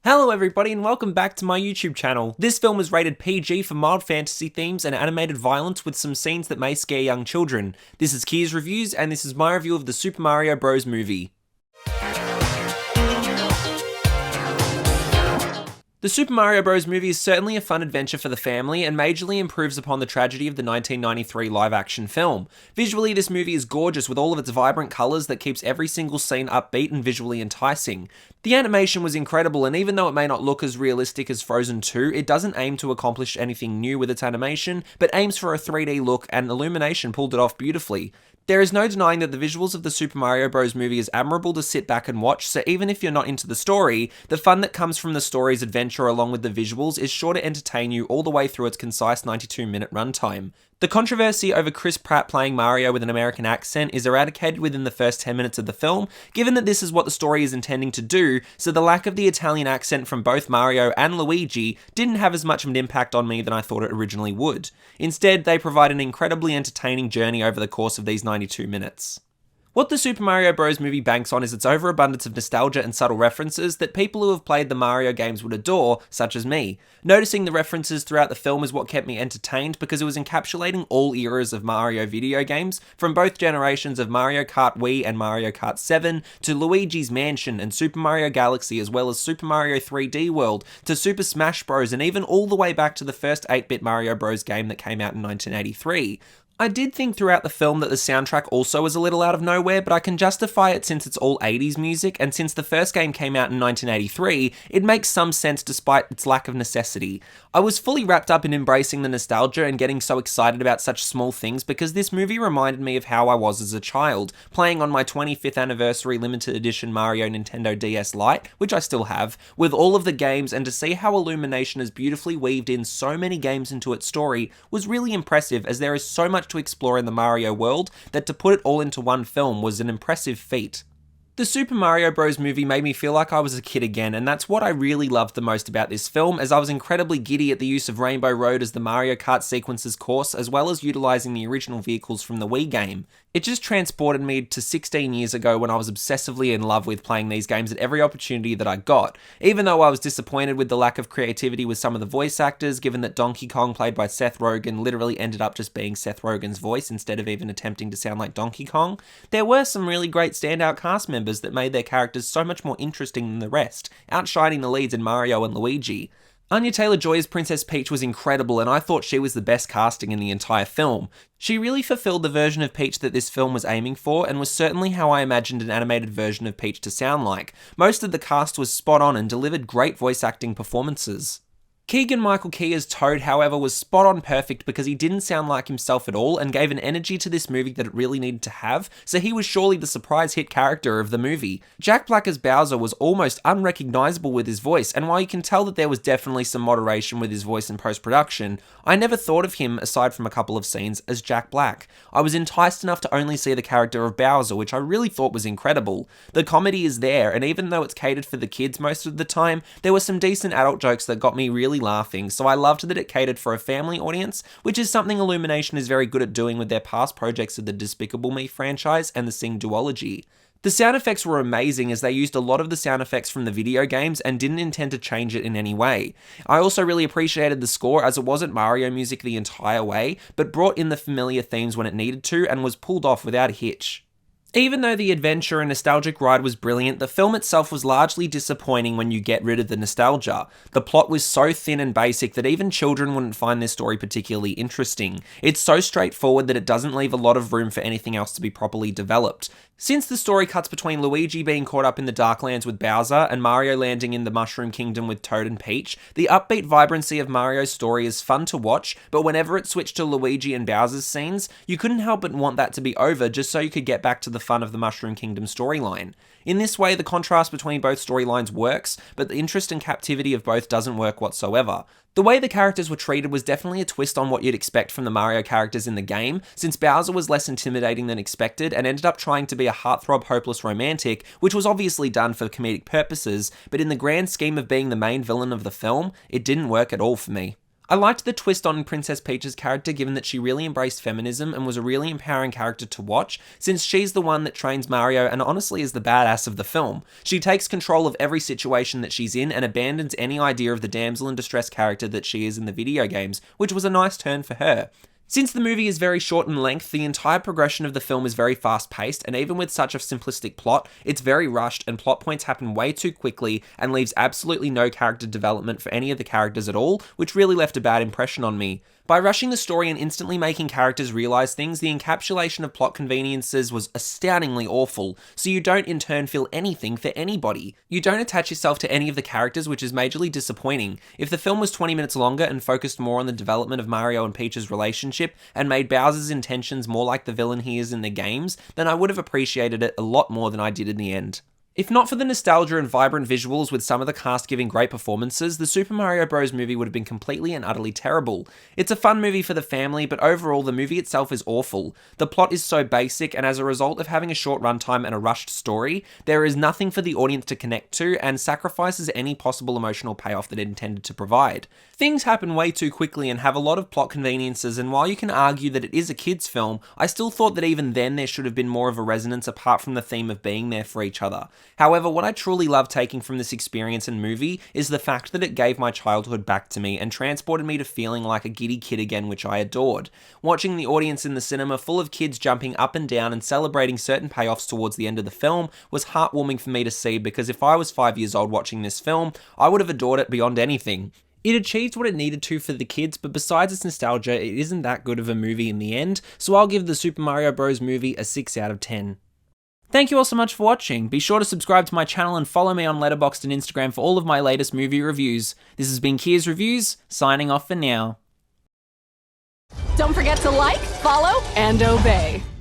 Hello everybody and welcome back to my YouTube channel. This film is rated PG for mild fantasy themes and animated violence with some scenes that may scare young children. This is Key's Reviews and this is my review of the Super Mario Bros. Movie. The Super Mario Bros. Movie is certainly a fun adventure for the family and majorly improves upon the tragedy of the 1993 live-action film. Visually, this movie is gorgeous with all of its vibrant colours that keeps every single scene upbeat and visually enticing. The animation was incredible, and even though it may not look as realistic as Frozen 2, it doesn't aim to accomplish anything new with its animation, but aims for a 3D look, and Illumination pulled it off beautifully. There is no denying that the visuals of the Super Mario Bros. Movie is admirable to sit back and watch, so even if you're not into the story, the fun that comes from the story's adventure along with the visuals is sure to entertain you all the way through its concise 92-minute runtime. The controversy over Chris Pratt playing Mario with an American accent is eradicated within the first 10 minutes of the film, given that this is what the story is intending to do, so the lack of the Italian accent from both Mario and Luigi didn't have as much of an impact on me than I thought it originally would. Instead, they provide an incredibly entertaining journey over the course of these 92 minutes. What the Super Mario Bros. Movie banks on is its overabundance of nostalgia and subtle references that people who have played the Mario games would adore, such as me. Noticing the references throughout the film is what kept me entertained because it was encapsulating all eras of Mario video games, from both generations of Mario Kart Wii and Mario Kart 7, to Luigi's Mansion and Super Mario Galaxy, as well as Super Mario 3D World, to Super Smash Bros, and even all the way back to the first 8-bit Mario Bros game that came out in 1983. I did think throughout the film that the soundtrack also was a little out of nowhere, but I can justify it since it's all 80s music, and since the first game came out in 1983, it makes some sense despite its lack of necessity. I was fully wrapped up in embracing the nostalgia and getting so excited about such small things because this movie reminded me of how I was as a child, playing on my 25th anniversary limited edition Mario Nintendo DS Lite, which I still have, with all of the games, and to see how Illumination has beautifully weaved in so many games into its story was really impressive, as there is so much to explore in the Mario world that to put it all into one film was an impressive feat. The Super Mario Bros. Movie made me feel like I was a kid again, and that's what I really loved the most about this film, as I was incredibly giddy at the use of Rainbow Road as the Mario Kart sequence's course, as well as utilising the original vehicles from the Wii game. It just transported me to 16 years ago when I was obsessively in love with playing these games at every opportunity that I got. Even though I was disappointed with the lack of creativity with some of the voice actors, given that Donkey Kong, played by Seth Rogen, literally ended up just being Seth Rogen's voice instead of even attempting to sound like Donkey Kong, there were some really great standout cast members that made their characters so much more interesting than the rest, outshining the leads in Mario and Luigi. Anya Taylor-Joy as Princess Peach was incredible, and I thought she was the best casting in the entire film. She really fulfilled the version of Peach that this film was aiming for, and was certainly how I imagined an animated version of Peach to sound like. Most of the cast was spot on and delivered great voice acting performances. Keegan-Michael Key as Toad, however, was spot on perfect because he didn't sound like himself at all and gave an energy to this movie that it really needed to have, so he was surely the surprise hit character of the movie. Jack Black as Bowser was almost unrecognisable with his voice, and while you can tell that there was definitely some moderation with his voice in post-production, I never thought of him, aside from a couple of scenes, as Jack Black. I was enticed enough to only see the character of Bowser, which I really thought was incredible. The comedy is there, and even though it's catered for the kids most of the time, there were some decent adult jokes that got me really laughing, so I loved that it catered for a family audience, which is something Illumination is very good at doing with their past projects of the Despicable Me franchise and the Sing duology. The sound effects were amazing, as they used a lot of the sound effects from the video games and didn't intend to change it in any way. I also really appreciated the score, as it wasn't Mario music the entire way, but brought in the familiar themes when it needed to and was pulled off without a hitch. Even though the adventure and nostalgic ride was brilliant, the film itself was largely disappointing when you get rid of the nostalgia. The plot was so thin and basic that even children wouldn't find this story particularly interesting. It's so straightforward that it doesn't leave a lot of room for anything else to be properly developed. Since the story cuts between Luigi being caught up in the Darklands with Bowser and Mario landing in the Mushroom Kingdom with Toad and Peach, the upbeat vibrancy of Mario's story is fun to watch, but whenever it switched to Luigi and Bowser's scenes, you couldn't help but want that to be over just so you could get back to the fun of the Mushroom Kingdom storyline. In this way, the contrast between both storylines works, but the interest and captivity of both doesn't work whatsoever. The way the characters were treated was definitely a twist on what you'd expect from the Mario characters in the game, since Bowser was less intimidating than expected and ended up trying to be a heartthrob hopeless romantic, which was obviously done for comedic purposes, but in the grand scheme of being the main villain of the film, it didn't work at all for me. I liked the twist on Princess Peach's character given that she really embraced feminism and was a really empowering character to watch, since she's the one that trains Mario and honestly is the badass of the film. She takes control of every situation that she's in and abandons any idea of the damsel in distress character that she is in the video games, which was a nice turn for her. Since the movie is very short in length, the entire progression of the film is very fast-paced, and even with such a simplistic plot, it's very rushed and plot points happen way too quickly and leaves absolutely no character development for any of the characters at all, which really left a bad impression on me. By rushing the story and instantly making characters realise things, the encapsulation of plot conveniences was astoundingly awful, so you don't in turn feel anything for anybody. You don't attach yourself to any of the characters, which is majorly disappointing. If the film was 20 minutes longer and focused more on the development of Mario and Peach's relationship, and made Bowser's intentions more like the villain he is in the games, then I would have appreciated it a lot more than I did in the end. If not for the nostalgia and vibrant visuals with some of the cast giving great performances, the Super Mario Bros. Movie would have been completely and utterly terrible. It's a fun movie for the family, but overall the movie itself is awful. The plot is so basic, and as a result of having a short runtime and a rushed story, there is nothing for the audience to connect to and sacrifices any possible emotional payoff that it intended to provide. Things happen way too quickly and have a lot of plot conveniences, and while you can argue that it is a kids' film, I still thought that even then there should have been more of a resonance apart from the theme of being there for each other. However, what I truly love taking from this experience and movie is the fact that it gave my childhood back to me and transported me to feeling like a giddy kid again, which I adored. Watching the audience in the cinema full of kids jumping up and down and celebrating certain payoffs towards the end of the film was heartwarming for me to see, because if I was 5 years old watching this film, I would have adored it beyond anything. It achieved what it needed to for the kids, but besides its nostalgia, it isn't that good of a movie in the end, so I'll give the Super Mario Bros. Movie a 6 out of 10. Thank you all so much for watching. Be sure to subscribe to my channel and follow me on Letterboxd and Instagram for all of my latest movie reviews. This has been Kee's Reviews, signing off for now. Don't forget to like, follow, and obey.